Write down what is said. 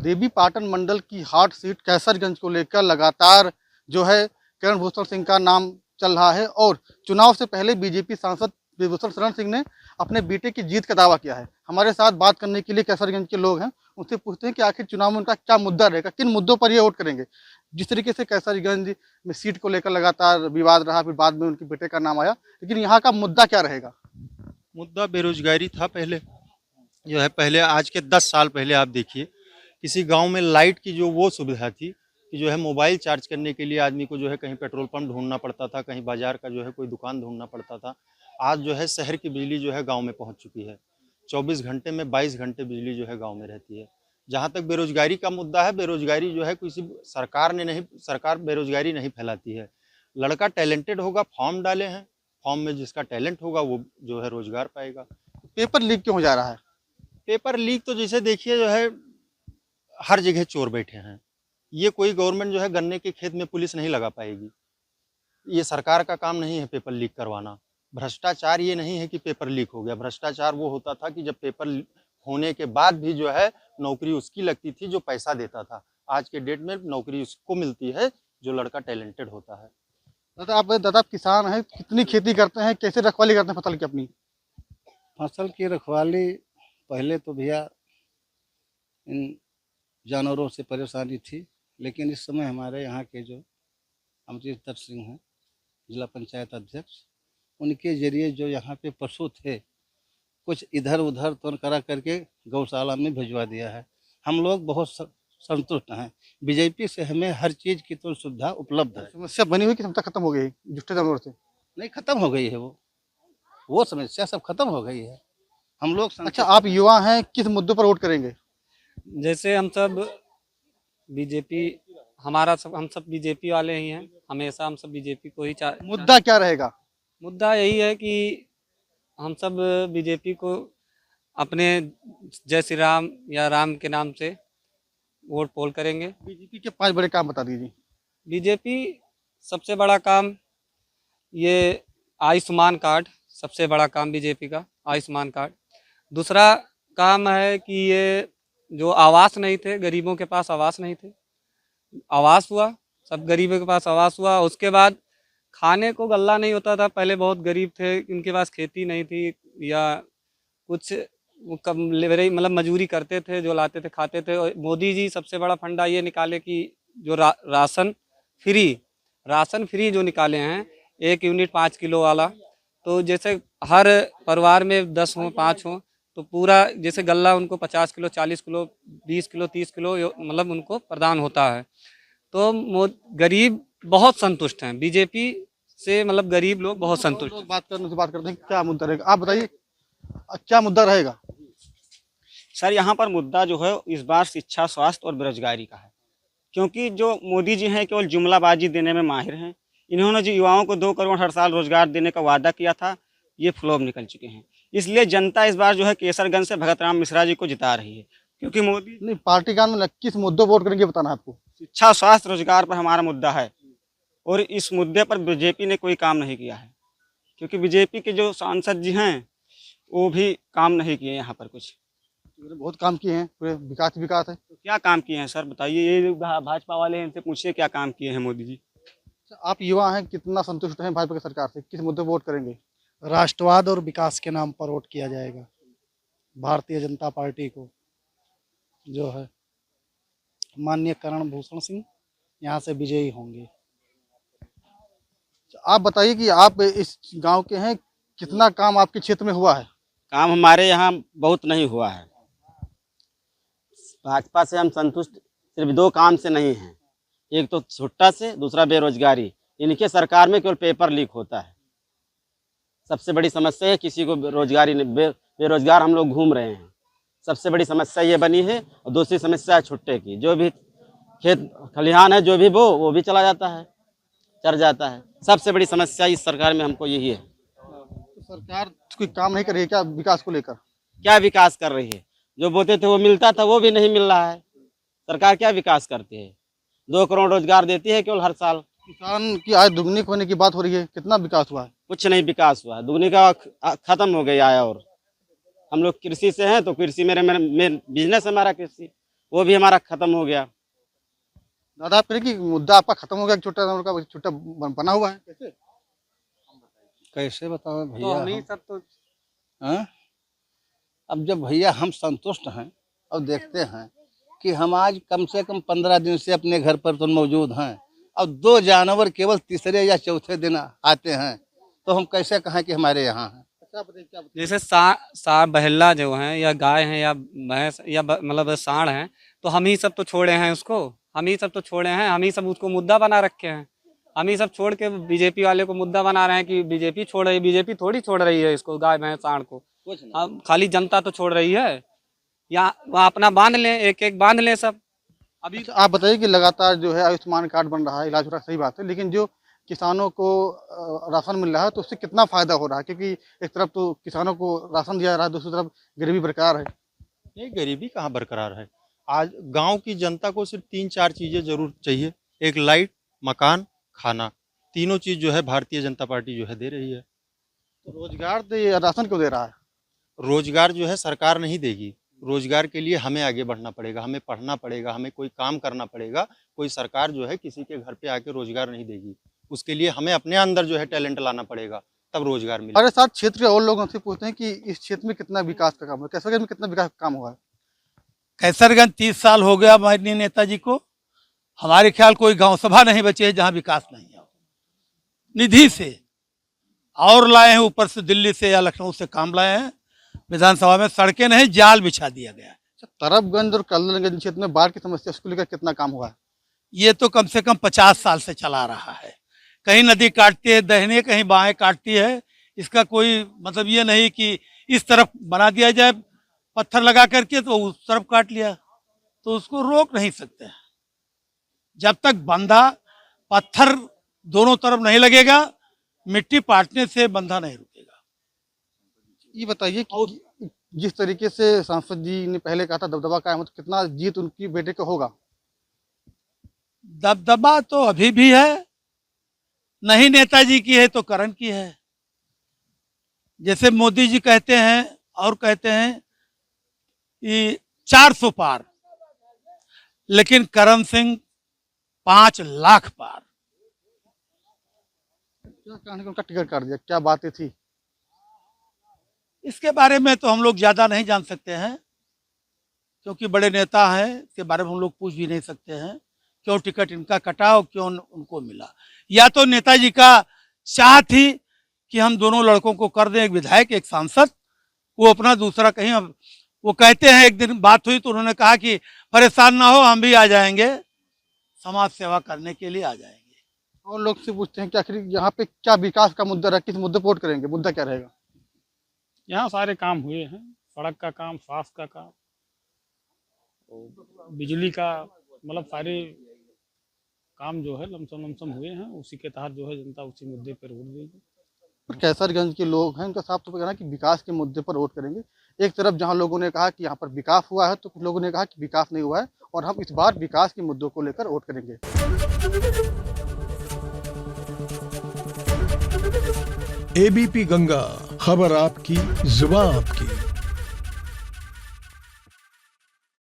देवी पाटन मंडल की hot seat Kaiserganj को लेकर लगातार जो है किरण भूषण सिंह का नाम चल रहा है और चुनाव से पहले बीजेपी सांसद विभूषण शरण सिंह ने अपने बेटे की जीत का दावा किया है। हमारे साथ बात करने के लिए कैसरगंज के लोग हैं, उनसे पूछते हैं कि आखिर चुनाव में उनका क्या मुद्दा रहेगा, किन मुद्दों पर ये वोट करेंगे। जिस तरीके से कैसरगंज में सीट को लेकर लगातार विवाद रहा, फिर बाद में उनके बेटे का नाम आया, लेकिन यहाँ का मुद्दा क्या रहेगा? मुद्दा बेरोजगारी था पहले, जो है पहले आज के 10 साल पहले आप देखिए किसी गांव में लाइट की जो वो सुविधा थी कि जो है मोबाइल चार्ज करने के लिए आदमी को जो है कहीं पेट्रोल पंप ढूंढना पड़ता था, कहीं बाजार का जो है कोई दुकान ढूंढना पड़ता था। आज जो है शहर की बिजली जो है गांव में पहुंच चुकी है। 24 घंटे में 22 घंटे बिजली जो है गांव में रहती है। जहां तक बेरोजगारी का मुद्दा है, बेरोजगारी जो है किसी सरकार बेरोजगारी नहीं फैलाती है। लड़का टैलेंटेड होगा, फॉर्म डाले हैं, फॉर्म में जिसका टैलेंट होगा वो जो है रोजगार पाएगा। पेपर लीक क्यों हो जा रहा है? पेपर लीक तो जैसे देखिए जो है हर जगह चोर बैठे हैं। ये कोई गवर्नमेंट जो है गन्ने के खेत में पुलिस नहीं लगा पाएगी। ये सरकार का काम नहीं है पेपर लीक करवाना। भ्रष्टाचार ये नहीं है कि पेपर लीक हो गया। भ्रष्टाचार वो होता था कि जब पेपर होने के बाद भी जो है नौकरी उसकी लगती थी जो पैसा देता था। आज के डेट में नौकरी उसको मिलती है जो लड़का टैलेंटेड होता है। दादा आप किसान हैं, कितनी खेती करते हैं, कैसे रखवाली करते हैं फसल की अपनी? फसल की रखवाली पहले तो भैया इन जानवरों से परेशानी थी, लेकिन इस समय हमारे यहाँ के जो अमृतर सिंह हैं, जिला पंचायत अध्यक्ष, उनके जरिए जो यहाँ पे पशु थे कुछ इधर उधर तो करा करके गौशाला में भिजवा दिया है। हम लोग बहुत संतुष्ट हैं। बीजेपी से हमें हर चीज़ की तो सुविधा उपलब्ध है। समस्या बनी हुई कि समस्या खत्म हो गई जुटे जानवर से? नहीं, खत्म हो गई है वो समस्या सब खत्म हो गई है। हम लोग अच्छा, आप युवा हैं, किस मुद्दों पर वोट करेंगे? जैसे हम सब बीजेपी, हम सब बीजेपी वाले ही हैं। हमेशा हम सब बीजेपी को ही मुद्दा क्या रहेगा? मुद्दा यही है कि हम सब बीजेपी को अपने जय श्री राम या राम के नाम से वोट पोल करेंगे। बीजेपी के 5 बड़े काम बता दीजिए। बीजेपी सबसे बड़ा काम ये आयुष्मान कार्ड, सबसे बड़ा काम बीजेपी का आयुष्मान कार्ड। दूसरा काम है कि ये जो आवास नहीं थे, गरीबों के पास आवास नहीं थे, आवास हुआ, सब गरीबों के पास आवास हुआ। उसके बाद खाने को गल्ला नहीं होता था। पहले बहुत गरीब थे, उनके पास खेती नहीं थी या कुछ कम मतलब मजदूरी करते थे, जो लाते थे खाते थे। और मोदी जी सबसे बड़ा फंडा ये निकाले कि जो राशन फ्री जो निकाले हैं, 1 यूनिट 5 किलो वाला। तो जैसे हर परिवार में 10 हों 5 हों तो पूरा जैसे गल्ला उनको 50 किलो 40 किलो 20 किलो 30 किलो मतलब उनको प्रदान होता है। तो गरीब बहुत संतुष्ट हैं बीजेपी से, मतलब गरीब लोग बहुत संतुष्ट हैं। बात करते हैं क्या मुद्दा रहेगा, आप बताइए क्या मुद्दा रहेगा? सर यहाँ पर मुद्दा जो है इस बार शिक्षा, स्वास्थ्य और बेरोजगारी का है। क्योंकि जो मोदी जी हैं केवल जुमलाबाजी देने में माहिर हैं। इन्होंने जो युवाओं को 2 करोड़ हर साल रोजगार देने का वादा किया था, ये फ्लॉप निकल चुके हैं। इसलिए जनता इस बार जो है केसरगंज से भगत राम मिश्रा जी को जिता रही है, क्योंकि मोदी नहीं, पार्टी का में किस मुद्दों वोट करेंगे बताना आपको। शिक्षा, स्वास्थ्य, रोजगार पर हमारा मुद्दा है और इस मुद्दे पर बीजेपी ने कोई काम नहीं किया है। क्योंकि बीजेपी के जो सांसद जी हैं वो भी काम नहीं किए यहाँ पर कुछ। बहुत काम किए हैं, पूरे विकास है। तो क्या काम किए हैं सर बताइए, ये भाजपा वाले हैं, इनसे पूछिए क्या काम किए हैं मोदी जी। आप युवा हैं, कितना संतुष्ट हैं भाजपा की सरकार से, किस मुद्दे पर वोट करेंगे? राष्ट्रवाद और विकास के नाम पर वोट किया जाएगा। भारतीय जनता पार्टी को जो है माननीय किरण भूषण सिंह यहाँ से विजयी होंगे। आप बताइए कि आप इस गांव के हैं, कितना काम आपके क्षेत्र में हुआ है? काम हमारे यहाँ बहुत नहीं हुआ है। भाजपा से हम संतुष्ट सिर्फ 2 काम से नहीं हैं। एक तो छुट्टा से, दूसरा बेरोजगारी। इनके सरकार में केवल पेपर लीक होता है। सबसे बड़ी समस्या है किसी को रोजगारी बेरोजगार हम लोग घूम रहे हैं। सबसे बड़ी समस्या ये बनी है। और दूसरी समस्या है छुट्टे की। जो भी खेत खलिहान है जो भी वो भी चला जाता है, चर जाता है। सबसे बड़ी समस्या इस सरकार में हमको यही है। तो सरकार कोई काम नहीं कर रही है क्या विकास को लेकर? क्या विकास कर रही है? जो बोलते थे वो मिलता था, वो भी नहीं मिल रहा है। सरकार क्या विकास करती है? 2 करोड़ रोजगार देती है केवल हर साल। किसान की आय दुगनी होने की बात हो रही है, कितना विकास हुआ है? कुछ नहीं विकास हुआ। दुगनी का खत्म हो गया है। और हम लोग कृषि से हैं तो कृषि मेरे बिजनेस है हमारा कृषि। वो भी हमारा खत्म हो गया। दादा फिर कि मुद्दा आपका खत्म हो गया, छोटा बना हुआ है, कैसे कैसे बताओ तो भैया हम ही हम? सब तो हाँ? अब जब भैया हम संतुष्ट हैं और देखते हैं कि हम आज कम से कम 15 दिन से अपने घर पर तो मौजूद हैं और 2 जानवर केवल तीसरे या चौथे दिन आते हैं, तो हम कैसे कहें कि हमारे यहाँ हैं? जैसे सांड बहेला जो हैं या गाय हैं या भैंस या मतलब सांड हैं, तो हम ही सब तो छोड़े हैं उसको, हम ही सब तो छोड़े हैं, हम ही सब उसको मुद्दा बना रखे हैं। हम ही सब छोड़ के बीजेपी वाले को मुद्दा बना रहे हैं कि बीजेपी छोड़ रही है। बीजेपी थोड़ी छोड़ रही है इसको, गाय भैंस सांड को, हम खाली जनता तो छोड़ रही है। या वहाँ अपना बांध लें, एक एक बांध लें सब। अभी अच्छा, आप बताइए कि लगातार जो है आयुष्मान कार्ड बन रहा है, इलाज हो रहा है, सही बात है, लेकिन जो किसानों को राशन मिल रहा है तो उससे कितना फायदा हो रहा है? क्योंकि एक तरफ तो किसानों को राशन दिया जा रहा है, दूसरी तरफ गरीबी बरकरार है। नहीं, गरीबी कहाँ बरकरार है। आज गांव की जनता को सिर्फ 3-4 चीज़ें जरूर चाहिए, एक लाइट, मकान, खाना। तीनों चीज़ जो है भारतीय जनता पार्टी जो है दे रही है। तो रोजगार दे, राशन क्यों दे रहा है? रोजगार जो है सरकार नहीं देगी, रोजगार के लिए हमें आगे बढ़ना पड़ेगा, हमें पढ़ना पड़ेगा, हमें कोई काम करना पड़ेगा। कोई सरकार जो है किसी के घर पे आके रोजगार नहीं देगी, उसके लिए हमें अपने अंदर जो है टैलेंट लाना पड़ेगा, तब रोजगार मिलेगा। हमारे साथ क्षेत्र के और लोग हमसे पूछते हैं कि इस क्षेत्र में कितना विकास का काम हुआ, कैसरगंज में कितना विकास का काम हुआ है? कैसरगंज 30 साल हो गया माननीय नेताजी को। हमारे ख्याल कोई गांव सभा नहीं बचे है जहां विकास नहीं है। निधि से और लाए हैं, ऊपर से दिल्ली से या लखनऊ से काम लाए हैं। विधानसभा में सड़कें नहीं, जाल बिछा दिया गया है। तरबगंज और कल्लरगंज क्षेत्र में बाढ़ की समस्या, उसको लेकर कितना काम हुआ है? ये तो कम से कम 50 साल से चला रहा है। कहीं नदी काटती है दाहिने, कहीं बाएं काटती है। इसका कोई मतलब ये नहीं कि इस तरफ बना दिया जाए पत्थर लगा करके तो उस तरफ काट लिया, तो उसको रोक नहीं सकते। जब तक बंधा पत्थर दोनों तरफ नहीं लगेगा, मिट्टी पाटने से बंधा नहीं रुकेगा। ये बताइए कि जिस तरीके से सांसद जी ने पहले कहा था दबदबा कायम है, तो कितना जीत उनकी बेटे का होगा? दबदबा तो अभी भी है, नहीं नेताजी की है तो करण की है। जैसे मोदी जी कहते हैं और कहते हैं कि 400 पार, लेकिन करण सिंह 5 लाख पार। क्या कारण है कि उनका टिकट काट दिया, क्या बातें थी? इसके बारे में तो हम लोग ज्यादा नहीं जान सकते हैं, क्योंकि बड़े नेता हैं, इसके बारे में हम लोग पूछ भी नहीं सकते हैं क्यों टिकट इनका कटा और क्यों उनको मिला। या तो नेताजी का चाह थी कि हम दोनों लड़कों को कर दें, एक विधायक एक सांसद, वो अपना दूसरा कहीं। वो कहते हैं एक दिन बात हुई तो उन्होंने कहा कि परेशान ना हो, हम भी आ जाएंगे, समाज सेवा करने के लिए आ जाएंगे। और लोग से पूछते हैं कि आखिर यहाँ पे क्या विकास का मुद्दा रहा, किस मुद्दे पर वोट करेंगे, मुद्दा क्या रहेगा? यहाँ सारे काम हुए हैं, सड़क का काम, स्वास्थ्य का काम, बिजली का, मतलब सारे काम जो है लमसम हुए हैं। उसी के तहत जो है जनता उसी मुद्दे पर वोट देगी। पर कैसरगंज के लोग हैं, उनका साफ तौर पर कहना है कि विकास के मुद्दे पर वोट करेंगे। एक तरफ जहां लोगों ने कहा कि यहाँ पर विकास हुआ है, तो कुछ लोगों ने कहा कि विकास नहीं हुआ है और हम इस बार विकास के मुद्दों को लेकर वोट करेंगे। एबीपी गंगा, खबर आपकी, जुबान आपकी।